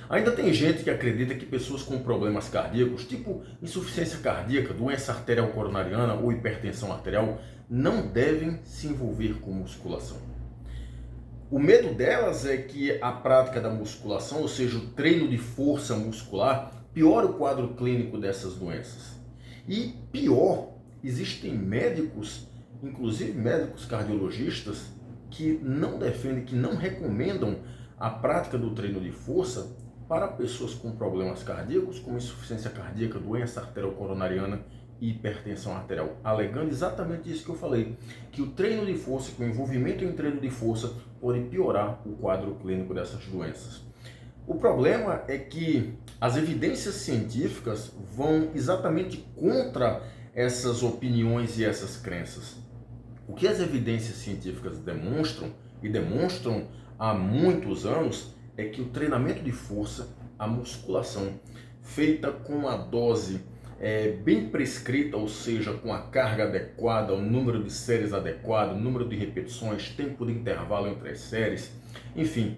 Ainda tem gente que acredita que pessoas com problemas cardíacos, tipo insuficiência cardíaca, doença arterial coronariana ou hipertensão arterial, não devem se envolver com musculação. O medo delas é que a prática da musculação, ou seja, o treino de força muscular, piora o quadro clínico dessas doenças. E pior, existem médicos, inclusive médicos cardiologistas, que não defendem, que não recomendam a prática do treino de força para pessoas com problemas cardíacos, como insuficiência cardíaca, doença arterial coronariana e hipertensão arterial, alegando exatamente isso que eu falei, que o treino de força, que o envolvimento em treino de força pode piorar o quadro clínico dessas doenças. O problema é que as evidências científicas vão exatamente contra essas opiniões e essas crenças. O que as evidências científicas demonstram, e demonstram há muitos anos, é que o treinamento de força, a musculação, feita com a dose bem prescrita, ou seja, com a carga adequada, o número de séries adequado, o número de repetições, tempo de intervalo entre as séries, enfim,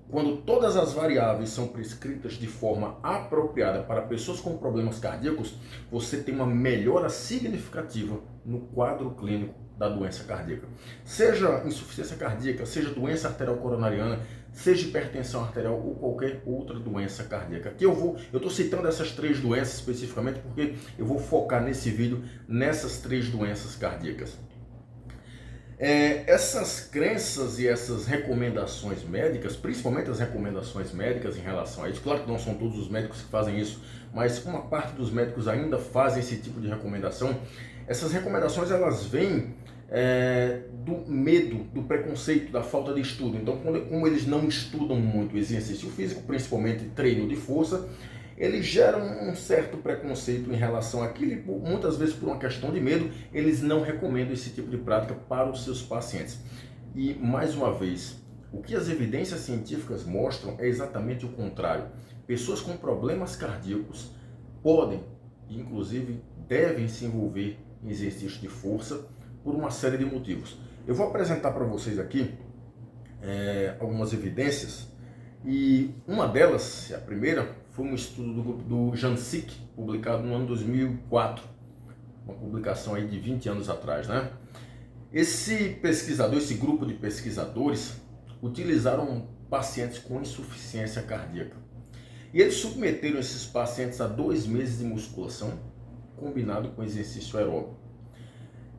quando todas as variáveis são prescritas de forma apropriada para pessoas com problemas cardíacos, você tem uma melhora significativa no quadro clínico da doença cardíaca. Seja insuficiência cardíaca, seja doença arterial coronariana, seja hipertensão arterial ou qualquer outra doença cardíaca. Aqui eu estou citando essas 3 doenças especificamente porque eu vou focar nesse vídeo nessas 3 doenças cardíacas. Essas crenças e essas recomendações médicas, principalmente as recomendações médicas em relação a isso, claro que não são todos os médicos que fazem isso, mas uma parte dos médicos ainda fazem esse tipo de recomendação. Essas recomendações elas vêm do medo, do preconceito, da falta de estudo. Então, como eles não estudam muito exercício físico, principalmente treino de força, eles geram um certo preconceito em relação àquilo e muitas vezes por uma questão de medo, eles não recomendam esse tipo de prática para os seus pacientes. E, mais uma vez, o que as evidências científicas mostram é exatamente o contrário. Pessoas com problemas cardíacos podem, inclusive, devem se envolver em exercício de força por uma série de motivos. Eu vou apresentar para vocês aqui algumas evidências e uma delas, a primeira, foi um estudo do grupo do Jancic, publicado no ano 2004, uma publicação aí de 20 anos atrás, né? Esse pesquisador, esse grupo de pesquisadores, utilizaram pacientes com insuficiência cardíaca. E eles submeteram esses pacientes a 2 meses de musculação, combinado com exercício aeróbico.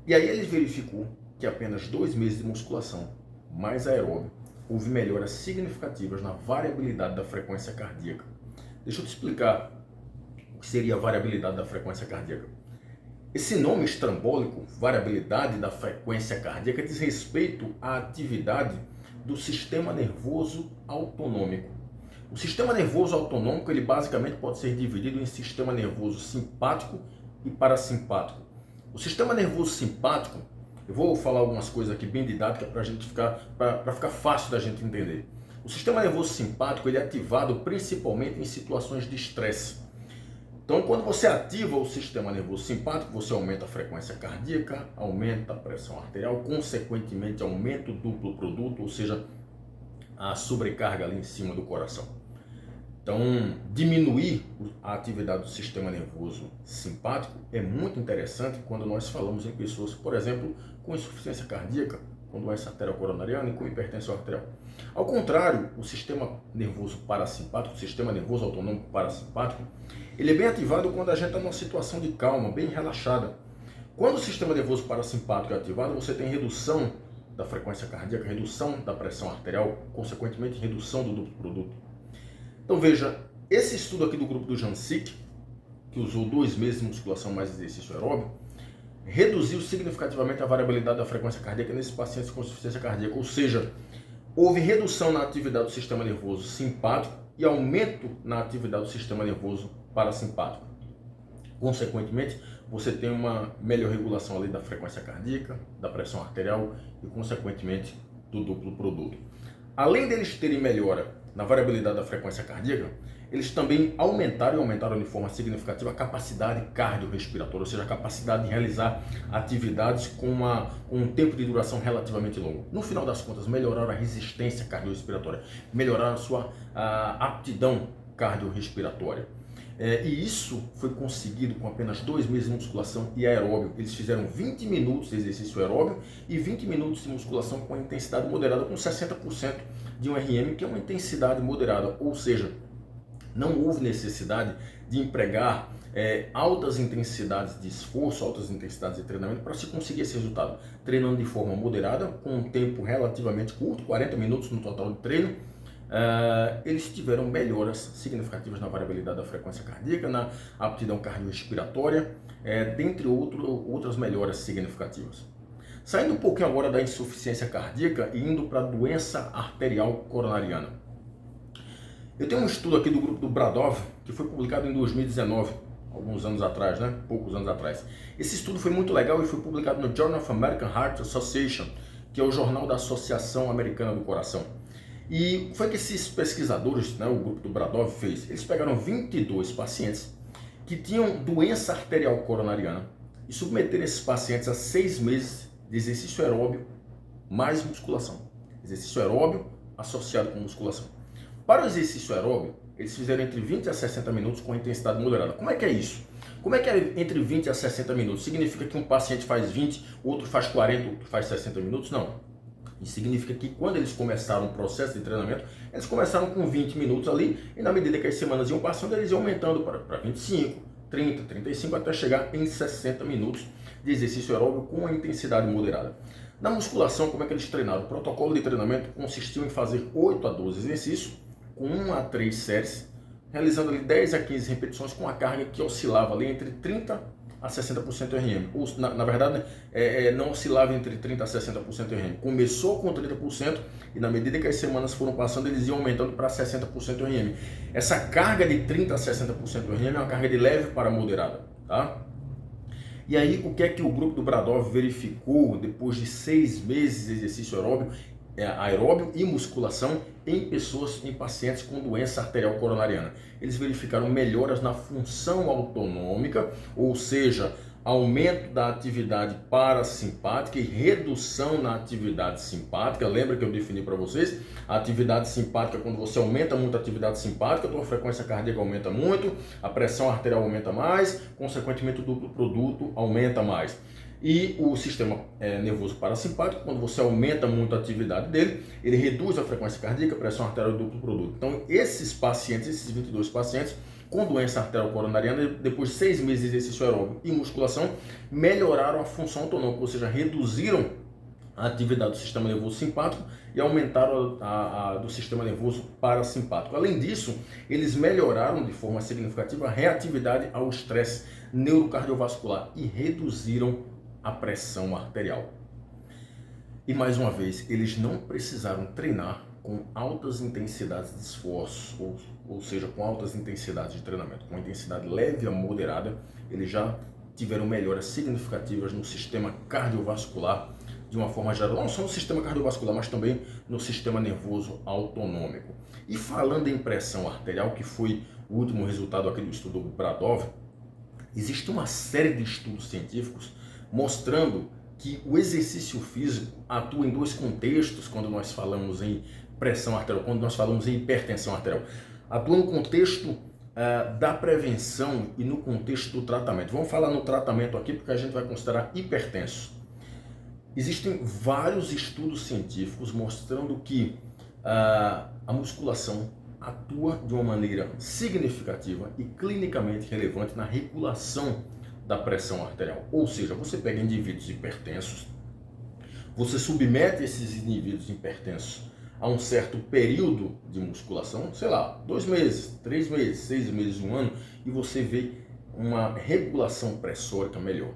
E aí ele verificou que apenas 2 meses de musculação, mais aeróbico, houve melhoras significativas na variabilidade da frequência cardíaca. Deixa eu te explicar o que seria a variabilidade da frequência cardíaca. Esse nome estrambólico, variabilidade da frequência cardíaca, diz respeito à atividade do sistema nervoso autonômico. O sistema nervoso autonômico, ele basicamente pode ser dividido em sistema nervoso simpático e parasimpático. O sistema nervoso simpático, eu vou falar algumas coisas aqui bem didáticas para ficar fácil da gente entender. O sistema nervoso simpático ele é ativado principalmente em situações de estresse. Então, quando você ativa o sistema nervoso simpático, você aumenta a frequência cardíaca, aumenta a pressão arterial, consequentemente aumenta o duplo produto, ou seja, a sobrecarga ali em cima do coração. Então, diminuir a atividade do sistema nervoso simpático é muito interessante quando nós falamos em pessoas, por exemplo, com insuficiência cardíaca, com doença arterial coronariana e com hipertensão arterial. Ao contrário, o sistema nervoso parasimpático, o sistema nervoso autonômico parasimpático, ele é bem ativado quando a gente está numa situação de calma, bem relaxada. Quando o sistema nervoso parasimpático é ativado, você tem redução da frequência cardíaca, redução da pressão arterial, consequentemente redução do duplo produto. Então veja, esse estudo aqui do grupo do Jancic, que usou 2 meses de musculação mais exercício aeróbico, reduziu significativamente a variabilidade da frequência cardíaca nesses pacientes com insuficiência cardíaca, ou seja, houve redução na atividade do sistema nervoso simpático e aumento na atividade do sistema nervoso parasimpático. Consequentemente, você tem uma melhor regulação ali da frequência cardíaca, da pressão arterial e, consequentemente, do duplo produto. Além deles terem melhora na variabilidade da frequência cardíaca, eles também aumentaram de forma significativa a capacidade cardiorrespiratória, ou seja, a capacidade de realizar atividades com um tempo de duração relativamente longo. No final das contas, melhoraram a resistência cardiorrespiratória, melhoraram a sua aptidão cardiorrespiratória. E isso foi conseguido com apenas 2 meses de musculação e aeróbio. Eles fizeram 20 minutos de exercício aeróbio e 20 minutos de musculação com intensidade moderada, com 60% de um RM, que é uma intensidade moderada, ou seja, não houve necessidade de empregar altas intensidades de esforço, altas intensidades de treinamento para se conseguir esse resultado. Treinando de forma moderada, com um tempo relativamente curto, 40 minutos no total de treino, eles tiveram melhoras significativas na variabilidade da frequência cardíaca, na aptidão cardiorrespiratória, dentre outras melhoras significativas. Saindo um pouquinho agora da insuficiência cardíaca e indo para a doença arterial coronariana. Eu tenho um estudo aqui do grupo do Bradov, que foi publicado em 2019, alguns anos atrás, poucos anos atrás. Esse estudo foi muito legal e foi publicado no Journal of American Heart Association, que é o jornal da Associação Americana do Coração. E foi que esses pesquisadores, o grupo do Bradov fez, eles pegaram 22 pacientes que tinham doença arterial coronariana e submeteram esses pacientes a 6 meses de exercício aeróbio mais musculação. Exercício aeróbio associado com musculação. Para o exercício aeróbio, eles fizeram entre 20 a 60 minutos com intensidade moderada. Como é que é isso? Como é que é entre 20 a 60 minutos? Significa que um paciente faz 20, outro faz 40, outro faz 60 minutos? Não. Isso significa que quando eles começaram o processo de treinamento, eles começaram com 20 minutos ali, e na medida que as semanas iam passando, eles iam aumentando para 25, 30, 35, até chegar em 60 minutos de exercício aeróbio com a intensidade moderada. Na musculação, como é que eles treinaram? O protocolo de treinamento consistiu em fazer 8 a 12 exercícios, com 1 a 3 séries, realizando ali 10 a 15 repetições com a carga que oscilava ali entre 30 a 60% RM. Na verdade, não oscilava entre 30% a 60% RM. Começou com 30% e na medida que as semanas foram passando, eles iam aumentando para 60% RM. Essa carga de 30% a 60% RM é uma carga de leve para moderada. Tá? E aí, o que é que o grupo do Bradov verificou depois de 6 meses de exercício aeróbio e musculação em pacientes com doença arterial coronariana? Eles verificaram melhoras na função autonômica, ou seja, aumento da atividade parasimpática e redução na atividade simpática. Lembra que eu defini para vocês? A atividade simpática, quando você aumenta muito a atividade simpática, a tua frequência cardíaca aumenta muito, a pressão arterial aumenta mais, consequentemente o duplo produto aumenta mais. E o sistema nervoso parasimpático, quando você aumenta muito a atividade dele, ele reduz a frequência cardíaca, pressão arterial e duplo produto. Então, esses 22 pacientes com doença arterial coronariana, depois de 6 meses de exercício aeróbico e musculação, melhoraram a função autonômica, ou seja, reduziram a atividade do sistema nervoso simpático e aumentaram a do sistema nervoso parasimpático. Além disso, eles melhoraram de forma significativa a reatividade ao estresse neurocardiovascular e reduziram a pressão arterial. E mais uma vez, eles não precisaram treinar com altas intensidades de esforço, ou seja, com altas intensidades de treinamento. Com intensidade leve a moderada, eles já tiveram melhoras significativas no sistema cardiovascular de uma forma geral, não só no sistema cardiovascular, mas também no sistema nervoso autonômico. E falando em pressão arterial, que foi o último resultado aqui do estudo do Bradov, existe uma série de estudos científicos mostrando que o exercício físico atua em 2 contextos quando nós falamos em pressão arterial, quando nós falamos em hipertensão arterial. Atua no contexto da prevenção e no contexto do tratamento. Vamos falar no tratamento aqui porque a gente vai considerar hipertenso. Existem vários estudos científicos mostrando que a musculação atua de uma maneira significativa e clinicamente relevante na regulação da pressão arterial. Ou seja, você pega indivíduos hipertensos, você submete esses indivíduos hipertensos a um certo período de musculação, sei lá, 2 meses, 3 meses, 6 meses, 1 ano, e você vê uma regulação pressórica melhor.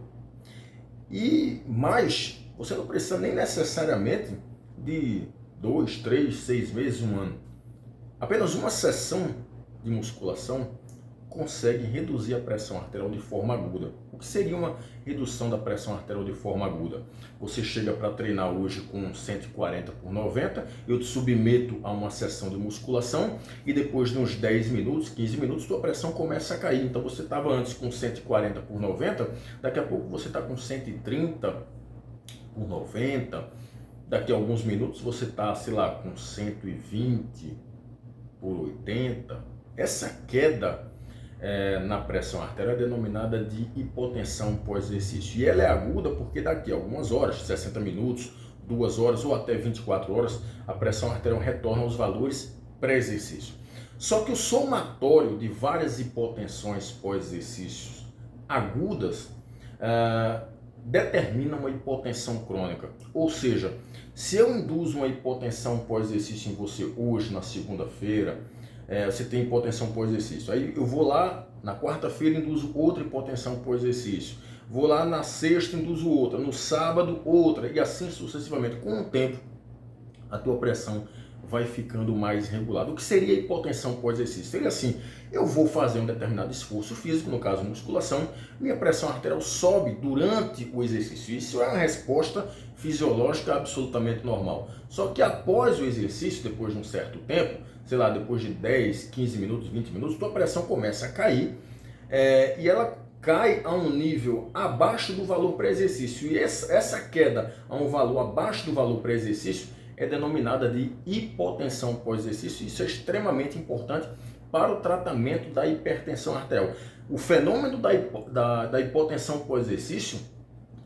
E mais, você não precisa nem necessariamente de 2, 3, 6 meses, 1 ano. Apenas uma sessão de musculação consegue reduzir a pressão arterial de forma aguda. O que seria uma redução da pressão arterial de forma aguda? Você chega para treinar hoje com 140 por 90, eu te submeto a uma sessão de musculação e depois de uns 10 minutos, 15 minutos, tua pressão começa a cair. Então você estava antes com 140 por 90, daqui a pouco você está com 130 por 90, daqui a alguns minutos você está, sei lá, com 120 por 80. Essa queda na pressão arterial é denominada de hipotensão pós-exercício. E ela é aguda porque daqui a algumas horas, 60 minutos, 2 horas ou até 24 horas, a pressão arterial retorna aos valores pré-exercício. Só que o somatório de várias hipotensões pós-exercícios agudas determina uma hipotensão crônica. Ou seja, se eu induzo uma hipotensão pós-exercício em você hoje, na segunda-feira, você tem hipotensão pós-exercício. Aí eu vou lá, na quarta-feira induzo outra hipotensão pós-exercício. Vou lá na sexta, induzo outra. No sábado, outra. E assim sucessivamente. Com o tempo, a tua pressão vai ficando mais regulada. O que seria hipotensão pós-exercício? Seria assim, eu vou fazer um determinado esforço físico, no caso musculação, minha pressão arterial sobe durante o exercício. Isso é uma resposta fisiológica absolutamente normal. Só que após o exercício, depois de um certo tempo, sei lá, depois de 10, 15 minutos, 20 minutos, tua pressão começa a cair e ela cai a um nível abaixo do valor pré-exercício. E essa queda a um valor abaixo do valor pré-exercício é denominada de hipotensão pós-exercício. Isso é extremamente importante para o tratamento da hipertensão arterial. O fenômeno da hipotensão pós-exercício,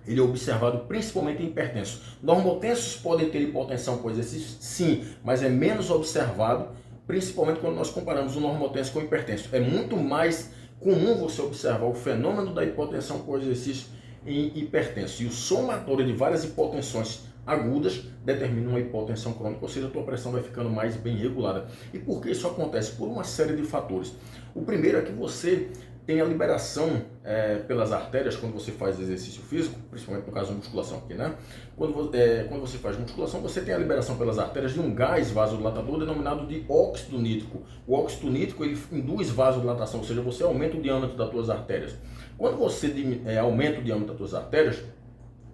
ele é observado principalmente em hipertensos. Normotensos podem ter hipotensão pós-exercício? Sim, mas é menos observado, principalmente quando nós comparamos o normotenso com o hipertenso. É muito mais comum você observar o fenômeno da hipotensão pós-exercício em hipertenso. E o somatório de várias hipotensões agudas determina uma hipotensão crônica, ou seja, a tua pressão vai ficando mais bem regulada. E por que isso acontece? Por uma série de fatores. O primeiro é que você tem a liberação pelas artérias quando você faz exercício físico, principalmente no caso da musculação aqui, né? Quando você faz musculação, você tem a liberação pelas artérias de um gás vasodilatador denominado de óxido nítrico. O óxido nítrico, ele induz vasodilatação, ou seja, você aumenta o diâmetro das tuas artérias. Quando você aumenta o diâmetro das tuas artérias,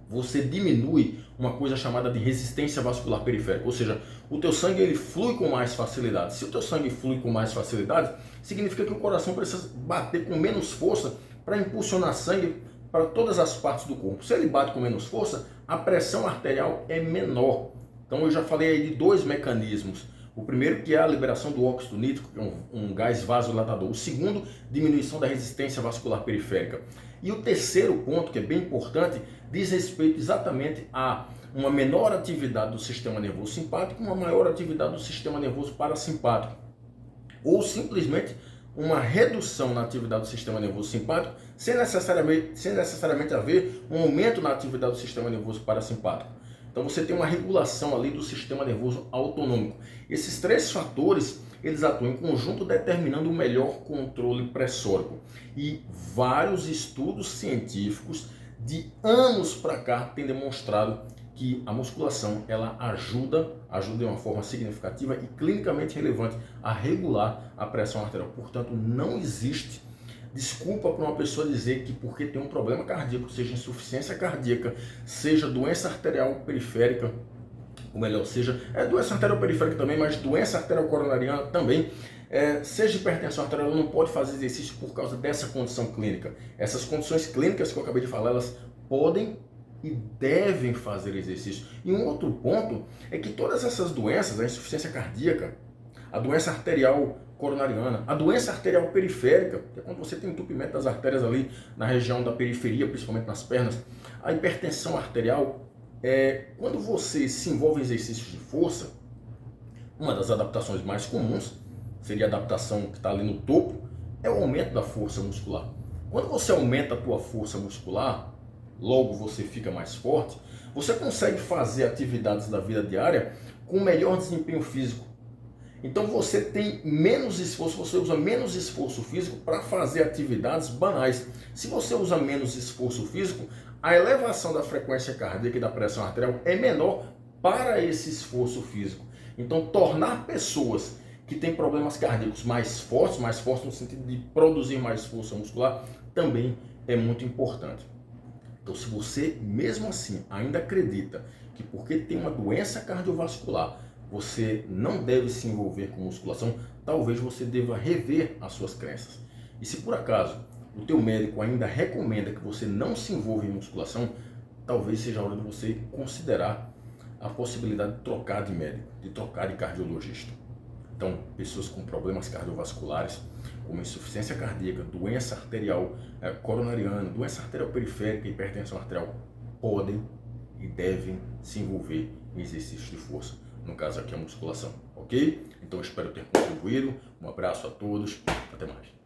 você diminui uma coisa chamada de resistência vascular periférica, ou seja, o teu sangue ele flui com mais facilidade. Se o teu sangue flui com mais facilidade, significa que o coração precisa bater com menos força para impulsionar sangue para todas as partes do corpo. Se ele bate com menos força, a pressão arterial é menor. Então eu já falei aí de dois mecanismos. O primeiro que é a liberação do óxido nítrico, que é um gás vasodilatador. O segundo, diminuição da resistência vascular periférica. E o terceiro ponto, que é bem importante, diz respeito exatamente a uma menor atividade do sistema nervoso simpático, uma maior atividade do sistema nervoso parasimpático. Ou simplesmente uma redução na atividade do sistema nervoso simpático, sem necessariamente haver um aumento na atividade do sistema nervoso parasimpático. Então você tem uma regulação ali do sistema nervoso autonômico. Esses três fatores, eles atuam em conjunto determinando o melhor controle pressórico. E vários estudos científicos de anos para cá têm demonstrado que a musculação ela ajuda de uma forma significativa e clinicamente relevante a regular a pressão arterial. Portanto, não existe desculpa para uma pessoa dizer que porque tem um problema cardíaco, seja insuficiência cardíaca, seja doença arterial periférica, ou melhor, seja doença arterial periférica também, mas doença arterial coronariana também, seja hipertensão arterial, ela não pode fazer exercício por causa dessa condição clínica. Essas condições clínicas que eu acabei de falar, elas podem e devem fazer exercício. E um outro ponto é que todas essas doenças, a insuficiência cardíaca, a doença arterial coronariana, a doença arterial periférica, que é quando você tem entupimento das artérias ali na região da periferia, principalmente nas pernas, a hipertensão arterial, quando você se envolve em exercícios de força, uma das adaptações mais comuns, seria a adaptação que está ali no topo, é o aumento da força muscular. Quando você aumenta a tua força muscular, logo você fica mais forte, você consegue fazer atividades da vida diária com melhor desempenho físico. Então você tem menos esforço, você usa menos esforço físico para fazer atividades banais. Se você usa menos esforço físico, a elevação da frequência cardíaca e da pressão arterial é menor para esse esforço físico. Então tornar pessoas que tem problemas cardíacos mais fortes no sentido de produzir mais força muscular, também é muito importante. Então, se você mesmo assim ainda acredita que porque tem uma doença cardiovascular, você não deve se envolver com musculação, talvez você deva rever as suas crenças. E se por acaso o teu médico ainda recomenda que você não se envolva em musculação, talvez seja a hora de você considerar a possibilidade de trocar de médico, de trocar de cardiologista. Então, pessoas com problemas cardiovasculares, como insuficiência cardíaca, doença arterial coronariana, doença arterial periférica e hipertensão arterial, podem e devem se envolver em exercícios de força. No caso aqui, a musculação, ok? Então, espero ter contribuído. Um abraço a todos. Até mais.